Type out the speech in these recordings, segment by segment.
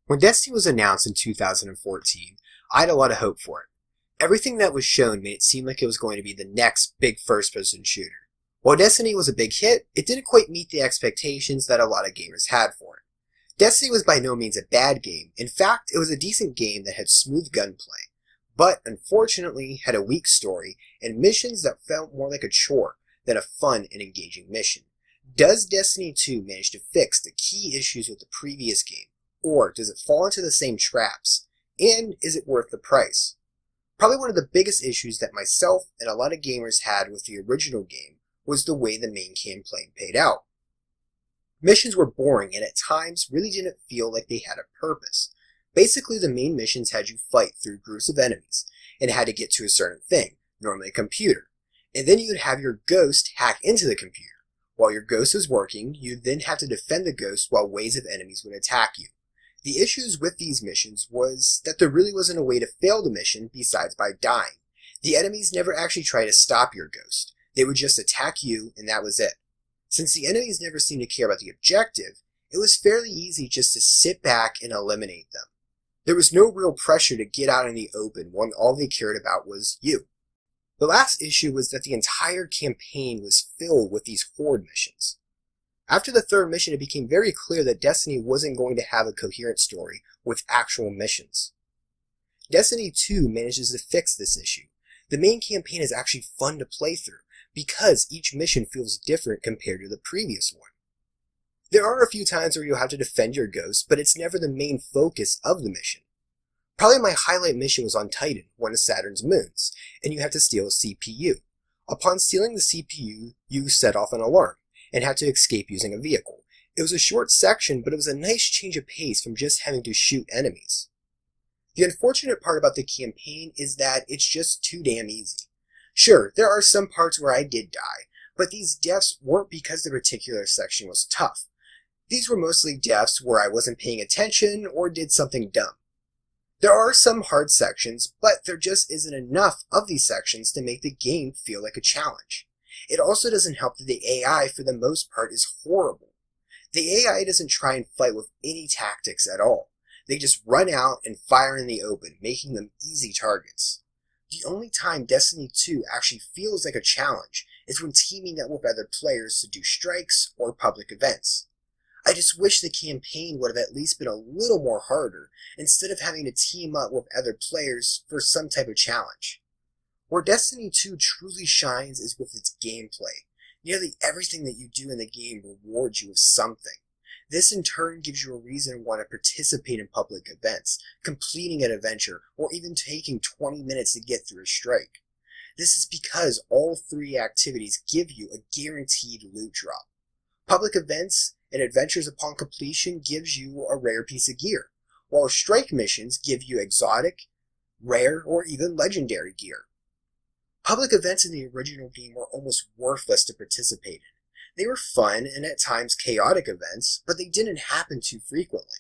When Destiny was announced in 2014, I had a lot of hope for it. Everything that was shown made it seem like it was going to be the next big first-person shooter. While Destiny was a big hit, it didn't quite meet the expectations that a lot of gamers had for it. Destiny was by no means a bad game. In fact, it was a decent game that had smooth gunplay, but unfortunately had a weak story and missions that felt more like a chore than a fun and engaging mission. Does Destiny 2 manage to fix the key issues with the previous game? Or does it fall into the same traps? And is it worth the price? Probably one of the biggest issues that myself and a lot of gamers had with the original game was the way the main campaign played out. Missions were boring and at times really didn't feel like they had a purpose. Basically, the main missions had you fight through groups of enemies and had to get to a certain thing, normally a computer. And then you'd have your ghost hack into the computer. While your ghost was working, you'd then have to defend the ghost while waves of enemies would attack you. The issues with these missions was that there really wasn't a way to fail the mission besides by dying. The enemies never actually tried to stop your ghost. They would just attack you and that was it. Since the enemies never seemed to care about the objective, it was fairly easy just to sit back and eliminate them. There was no real pressure to get out in the open when all they cared about was you. The last issue was that the entire campaign was filled with these horde missions. After the third mission, it became very clear that Destiny wasn't going to have a coherent story with actual missions. Destiny 2 manages to fix this issue. The main campaign is actually fun to play through because each mission feels different compared to the previous one. There are a few times where you'll have to defend your ghost, but it's never the main focus of the mission. Probably my highlight mission was on Titan, one of Saturn's moons, and you have to steal a CPU. Upon stealing the CPU, you set off an alarm and had to escape using a vehicle. It was a short section, but it was a nice change of pace from just having to shoot enemies. The unfortunate part about the campaign is that it's just too damn easy. Sure, there are some parts where I did die, but these deaths weren't because the particular section was tough. These were mostly deaths where I wasn't paying attention or did something dumb. There are some hard sections, but there just isn't enough of these sections to make the game feel like a challenge. It also doesn't help that the AI for the most part is horrible. The AI doesn't try and fight with any tactics at all. They just run out and fire in the open, making them easy targets. The only time Destiny 2 actually feels like a challenge is when teaming up with other players to do strikes or public events. I just wish the campaign would have at least been a little more harder instead of having to team up with other players for some type of challenge. Where Destiny 2 truly shines is with its gameplay. Nearly everything that you do in the game rewards you with something. This in turn gives you a reason to want to participate in public events, completing an adventure, or even taking 20 minutes to get through a strike. This is because all three activities give you a guaranteed loot drop. Public events and adventures upon completion gives you a rare piece of gear, while strike missions give you exotic, rare, or even legendary gear. Public events in the original game were almost worthless to participate in. They were fun and at times chaotic events, but they didn't happen too frequently.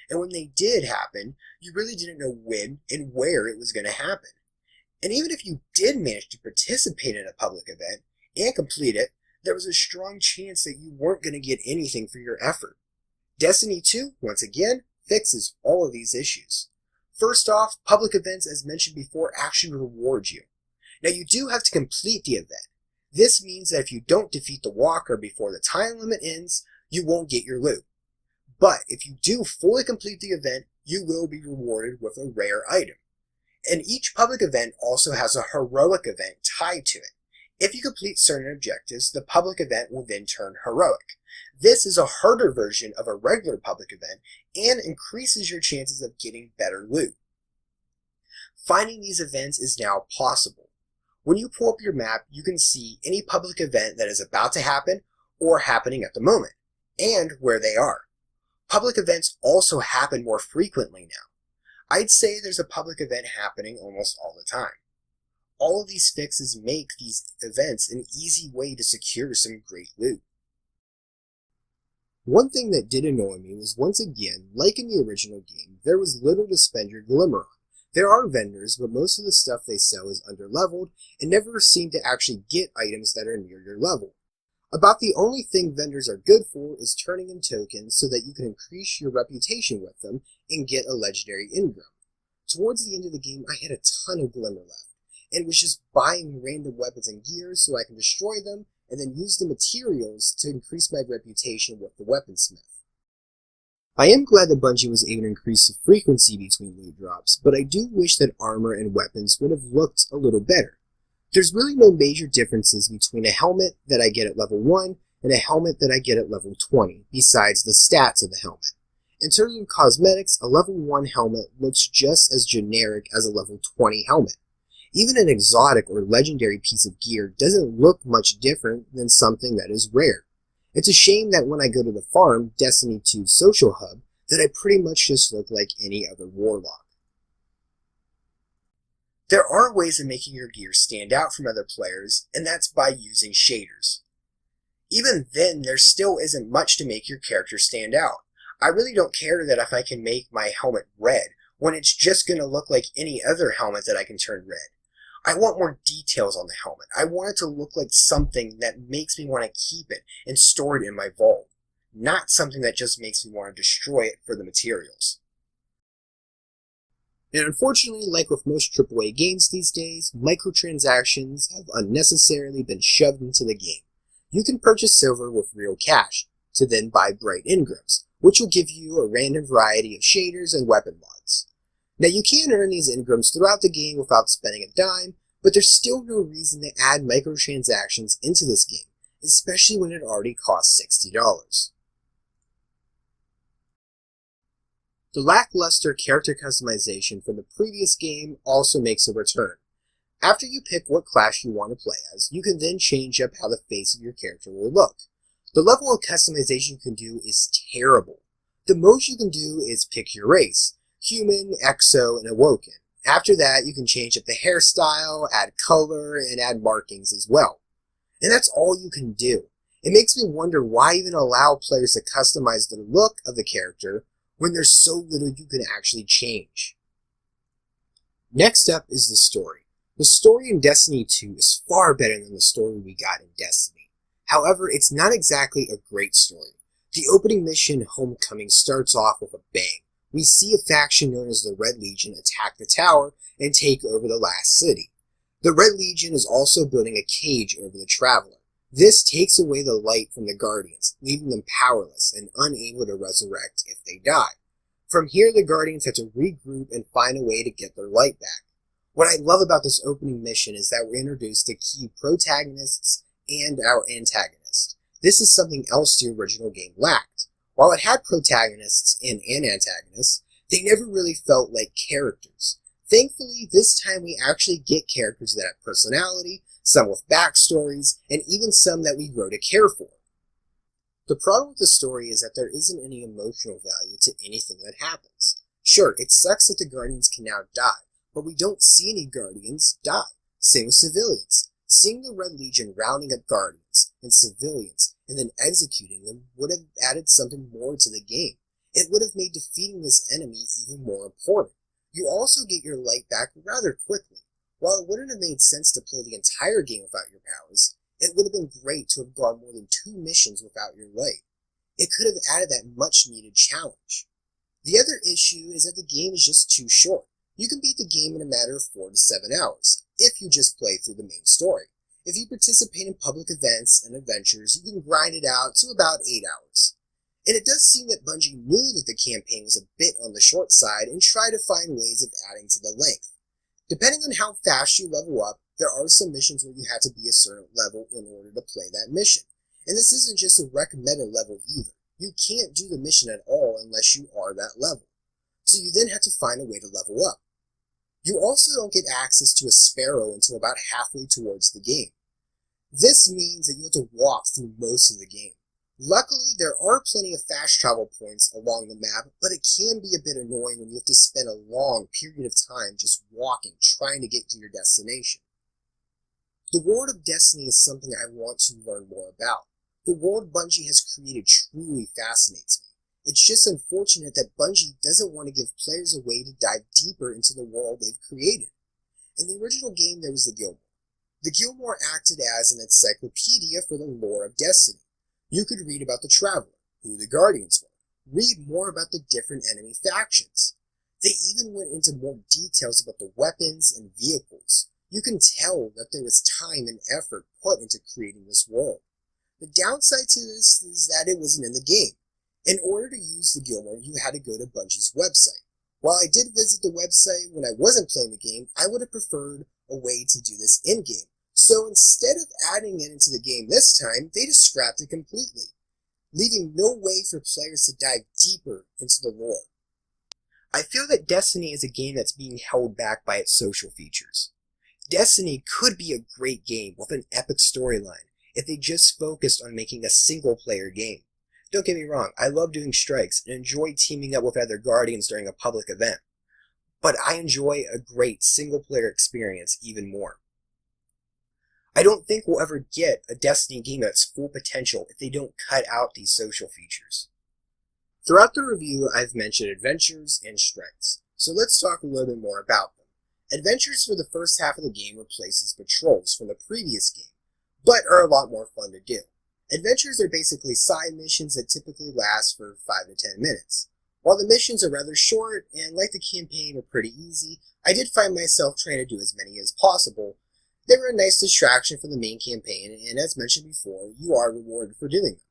And when they did happen, you really didn't know when and where it was going to happen. And even if you did manage to participate in a public event and complete it, there was a strong chance that you weren't going to get anything for your effort. Destiny 2, once again, fixes all of these issues. First off, public events, as mentioned before, actually reward you. Now you do have to complete the event. This means that if you don't defeat the walker before the time limit ends, you won't get your loot. But if you do fully complete the event, you will be rewarded with a rare item. And each public event also has a heroic event tied to it. If you complete certain objectives, the public event will then turn heroic. This is a harder version of a regular public event and increases your chances of getting better loot. Finding these events is now possible. When you pull up your map, you can see any public event that is about to happen or happening at the moment, and where they are. Public events also happen more frequently now. I'd say there's a public event happening almost all the time. All of these fixes make these events an easy way to secure some great loot. One thing that did annoy me was once again, like in the original game, there was little to spend your glimmer on. There are vendors, but most of the stuff they sell is underleveled and never seem to actually get items that are near your level. About the only thing vendors are good for is turning in tokens so that you can increase your reputation with them and get a legendary engram. Towards the end of the game, I had a ton of glimmer left, and was just buying random weapons and gear so I can destroy them and then use the materials to increase my reputation with the weaponsmith. I am glad that Bungie was able to increase the frequency between loot drops, but I do wish that armor and weapons would have looked a little better. There's really no major differences between a helmet that I get at level 1 and a helmet that I get at level 20, besides the stats of the helmet. In terms of cosmetics, a level 1 helmet looks just as generic as a level 20 helmet. Even an exotic or legendary piece of gear doesn't look much different than something that is rare. It's a shame that when I go to the farm, Destiny 2's social hub, that I pretty much just look like any other warlock. There are ways of making your gear stand out from other players, and that's by using shaders. Even then, there still isn't much to make your character stand out. I really don't care that if I can make my helmet red, when it's just going to look like any other helmet that I can turn red. I want more details on the helmet. I want it to look like something that makes me want to keep it and store it in my vault, not something that just makes me want to destroy it for the materials. And unfortunately, like with most AAA games these days, microtransactions have unnecessarily been shoved into the game. You can purchase silver with real cash, to then buy bright engrams, which will give you a random variety of shaders and weapon mods. Now you can earn these engrams throughout the game without spending a dime, but there's still no reason to add microtransactions into this game, especially when it already costs $60. The lackluster character customization from the previous game also makes a return. After you pick what class you want to play as, you can then change up how the face of your character will look. The level of customization you can do is terrible. The most you can do is pick your race: human, exo, and awoken. After that, you can change up the hairstyle, add color, and add markings as well. And that's all you can do. It makes me wonder why even allow players to customize the look of the character when there's so little you can actually change. Next up is the story. The story in Destiny 2 is far better than the story we got in Destiny. However, it's not exactly a great story. The opening mission, Homecoming, starts off with a bang. We see a faction known as the Red Legion attack the tower and take over the last city. The Red Legion is also building a cage over the Traveler. This takes away the light from the Guardians, leaving them powerless and unable to resurrect if they die. From here, the Guardians have to regroup and find a way to get their light back. What I love about this opening mission is that we're introduced to key protagonists and our antagonist. This is something else the original game lacked. While it had protagonists and an antagonist, they never really felt like characters. Thankfully, this time we actually get characters that have personality, some with backstories, and even some that we grow to care for. The problem with the story is that there isn't any emotional value to anything that happens. Sure, it sucks that the Guardians can now die, but we don't see any Guardians die. Same with civilians. Seeing the Red Legion rounding up Guardians and civilians and then executing them would have added something more to the game. It would have made defeating this enemy even more important. You also get your light back rather quickly. While it wouldn't have made sense to play the entire game without your powers, it would have been great to have gone more than 2 missions without your light. It could have added that much needed challenge. The other issue is that the game is just too short. You can beat the game in a matter of 4 to 7 hours, if you just play through the main story. If you participate in public events and adventures, you can grind it out to about 8 hours. And it does seem that Bungie knew that the campaign was a bit on the short side and tried to find ways of adding to the length. Depending on how fast you level up, there are some missions where you have to be a certain level in order to play that mission. And this isn't just a recommended level either. You can't do the mission at all unless you are that level. So you then have to find a way to level up. You also don't get access to a Sparrow until about halfway towards the game. This means that you have to walk through most of the game. Luckily, there are plenty of fast travel points along the map, but it can be a bit annoying when you have to spend a long period of time just walking, trying to get to your destination. The world of Destiny is something I want to learn more about. The world Bungie has created truly fascinates me. It's just unfortunate that Bungie doesn't want to give players a way to dive deeper into the world they've created. In the original game, there was the Guild. The Gilmore acted as an encyclopedia for the lore of Destiny. You could read about the Traveler, who the Guardians were, read more about the different enemy factions. They even went into more details about the weapons and vehicles. You can tell that there was time and effort put into creating this world. The downside to this is that it wasn't in the game. In order to use the Gilmore, you had to go to Bungie's website. While I did visit the website when I wasn't playing the game, I would have preferred a way to do this in-game. So instead of adding it into the game this time, they just scrapped it completely, leaving no way for players to dive deeper into the lore. I feel that Destiny is a game that's being held back by its social features. Destiny could be a great game with an epic storyline if they just focused on making a single-player game. Don't get me wrong, I love doing strikes and enjoy teaming up with other Guardians during a public event, but I enjoy a great single-player experience even more. I don't think we'll ever get a Destiny game at its full potential if they don't cut out these social features. Throughout the review, I've mentioned adventures and strikes, so let's talk a little bit more about them. Adventures for the first half of the game replaces patrols from the previous game, but are a lot more fun to do. Adventures are basically side missions that typically last for 5 to 10 minutes. While the missions are rather short and, like the campaign, are pretty easy, I did find myself trying to do as many as possible. They were a nice distraction from the main campaign, and as mentioned before, you are rewarded for doing them.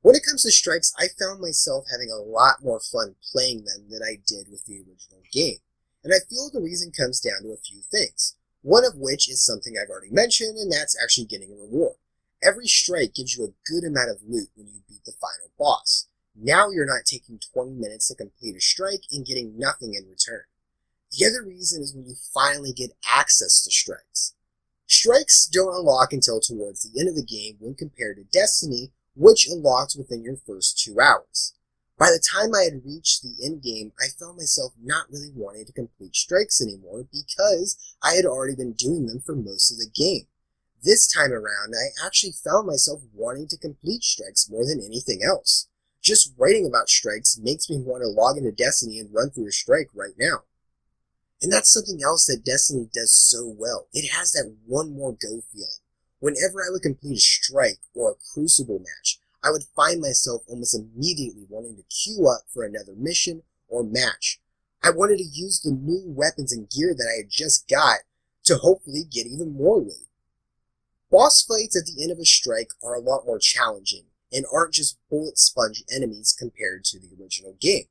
When it comes to strikes, I found myself having a lot more fun playing them than I did with the original game, and I feel the reason comes down to a few things, one of which is something I've already mentioned, and that's actually getting a reward. Every strike gives you a good amount of loot when you beat the final boss. Now you're not taking 20 minutes to complete a strike and getting nothing in return. The other reason is when you finally get access to strikes. Strikes don't unlock until towards the end of the game when compared to Destiny, which unlocked within your first 2 hours. By the time I had reached the end game, I found myself not really wanting to complete strikes anymore because I had already been doing them for most of the game. This time around, I actually found myself wanting to complete strikes more than anything else. Just writing about strikes makes me want to log into Destiny and run through a strike right now. And that's something else that Destiny does so well. It has that one more go feeling. Whenever I would complete a strike or a Crucible match, I would find myself almost immediately wanting to queue up for another mission or match. I wanted to use the new weapons and gear that I had just got to hopefully get even more loot. Boss fights at the end of a strike are a lot more challenging and aren't just bullet sponge enemies compared to the original game.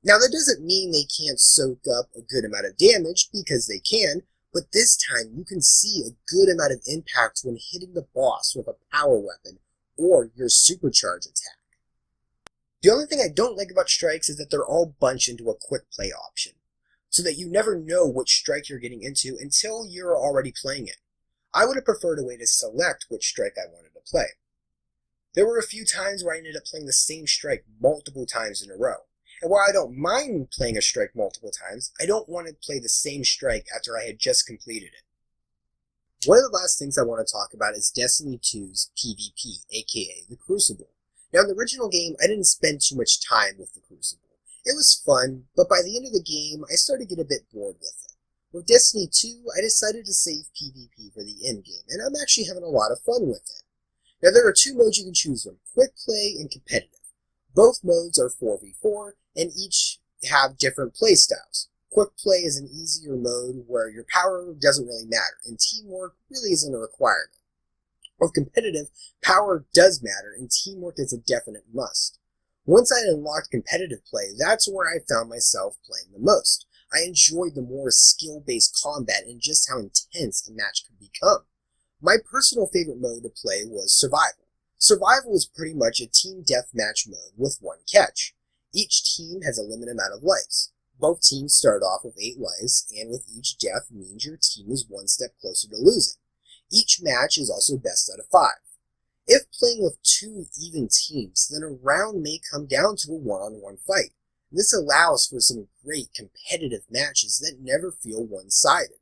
Now that doesn't mean they can't soak up a good amount of damage, because they can, but this time you can see a good amount of impact when hitting the boss with a power weapon or your supercharge attack. The only thing I don't like about strikes is that they're all bunched into a quick play option, so that you never know which strike you're getting into until you're already playing it. I would have preferred a way to select which strike I wanted to play. There were a few times where I ended up playing the same strike multiple times in a row. And while I don't mind playing a strike multiple times, I don't want to play the same strike after I had just completed it. One of the last things I want to talk about is Destiny 2's PvP, aka the Crucible. Now in the original game, I didn't spend too much time with the Crucible. It was fun, but by the end of the game, I started to get a bit bored with it. With Destiny 2, I decided to save PvP for the endgame, and I'm actually having a lot of fun with it. Now there are 2 modes you can choose from, Quick Play and Competitive. Both modes are 4v4, and each have different play styles. Quick Play is an easier mode where your power doesn't really matter, and teamwork really isn't a requirement. With Competitive, power does matter, and teamwork is a definite must. Once I had unlocked Competitive play, that's where I found myself playing the most. I enjoyed the more skill-based combat and just how intense a match could become. My personal favorite mode to play was Survival. Survival is pretty much a team deathmatch mode with one catch. Each team has a limited amount of lives. Both teams start off with 8 lives, and with each death means your team is one step closer to losing. Each match is also best out of 5. If playing with 2 even teams, then a round may come down to a one-on-one fight. This allows for some great competitive matches that never feel one-sided.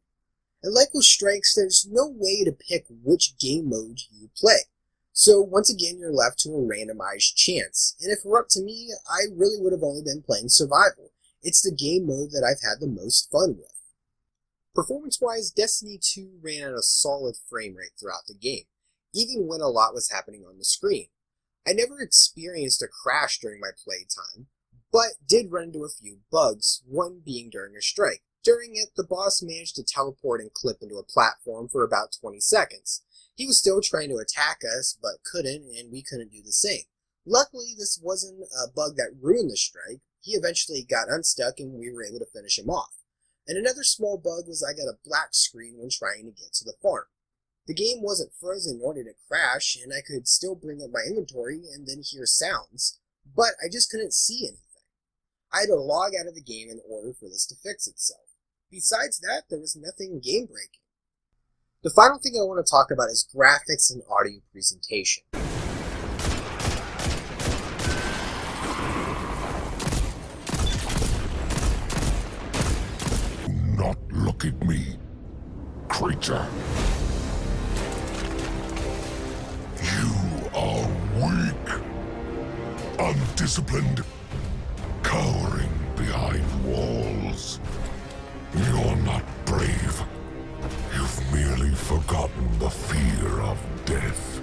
And like with strikes, there's no way to pick which game mode you play. So once again, you're left to a randomized chance. And if it were up to me, I really would have only been playing Survival. It's the game mode that I've had the most fun with. Performance-wise, Destiny 2 ran at a solid frame rate throughout the game, even when a lot was happening on the screen. I never experienced a crash during my playtime, but did run into a few bugs, one being during a strike. During it, the boss managed to teleport and clip into a platform for about 20 seconds. He was still trying to attack us, but couldn't, and we couldn't do the same. Luckily, this wasn't a bug that ruined the strike. He eventually got unstuck and we were able to finish him off. And another small bug was I got a black screen when trying to get to the farm. The game wasn't frozen nor did it crash, and I could still bring up my inventory and then hear sounds, but I just couldn't see anything. I had to log out of the game in order for this to fix itself. Besides that, there was nothing game-breaking. The final thing I want to talk about is graphics and audio presentation. Do not look at me, creature. You are weak, undisciplined, cowering behind walls. You're not brave. You've merely forgotten the fear of death.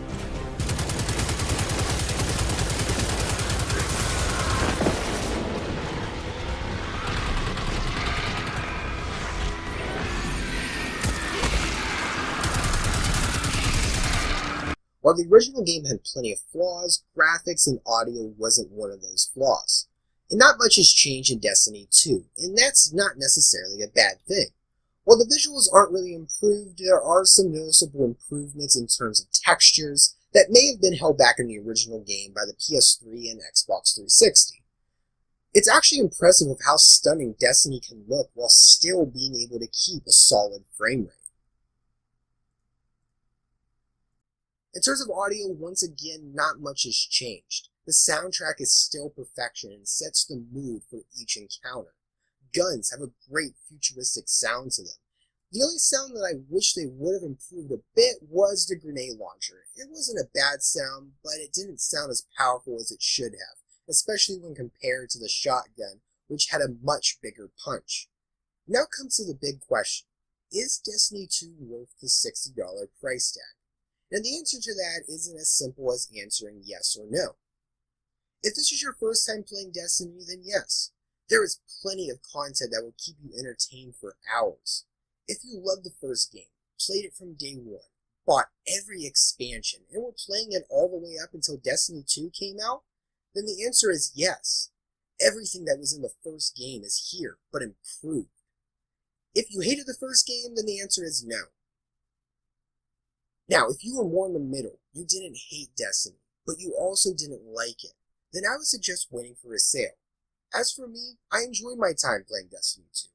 While the original game had plenty of flaws, graphics and audio wasn't one of those flaws. And not much has changed in Destiny 2, and that's not necessarily a bad thing. While the visuals aren't really improved, there are some noticeable improvements in terms of textures that may have been held back in the original game by the PS3 and Xbox 360. It's actually impressive of how stunning Destiny can look while still being able to keep a solid frame rate. In terms of audio, once again, not much has changed. The soundtrack is still perfection and sets the mood for each encounter. Guns have a great futuristic sound to them. The only sound that I wish they would have improved a bit was the grenade launcher. It wasn't a bad sound, but it didn't sound as powerful as it should have, especially when compared to the shotgun, which had a much bigger punch. Now comes to the big question. Is Destiny 2 worth the $60 price tag? And the answer to that isn't as simple as answering yes or no. If this is your first time playing Destiny, then yes. There is plenty of content that will keep you entertained for hours. If you loved the first game, played it from day one, bought every expansion, and were playing it all the way up until Destiny 2 came out, then the answer is yes. Everything that was in the first game is here, but improved. If you hated the first game, then the answer is no. Now, if you were more in the middle, you didn't hate Destiny, but you also didn't like it, then I would suggest waiting for a sale. As for me, I enjoyed my time playing Destiny 2,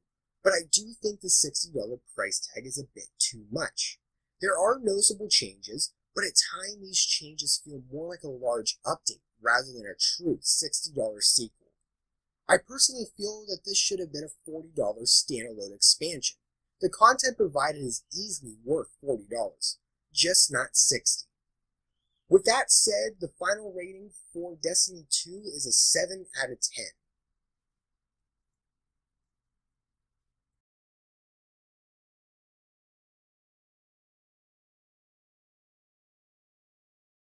but I do think the $60 price tag is a bit too much. There are noticeable changes, but at times these changes feel more like a large update rather than a true $60 sequel. I personally feel that this should have been a $40 standalone expansion. The content provided is easily worth $40, just not $60. With that said, the final rating for Destiny 2 is a 7 out of 10.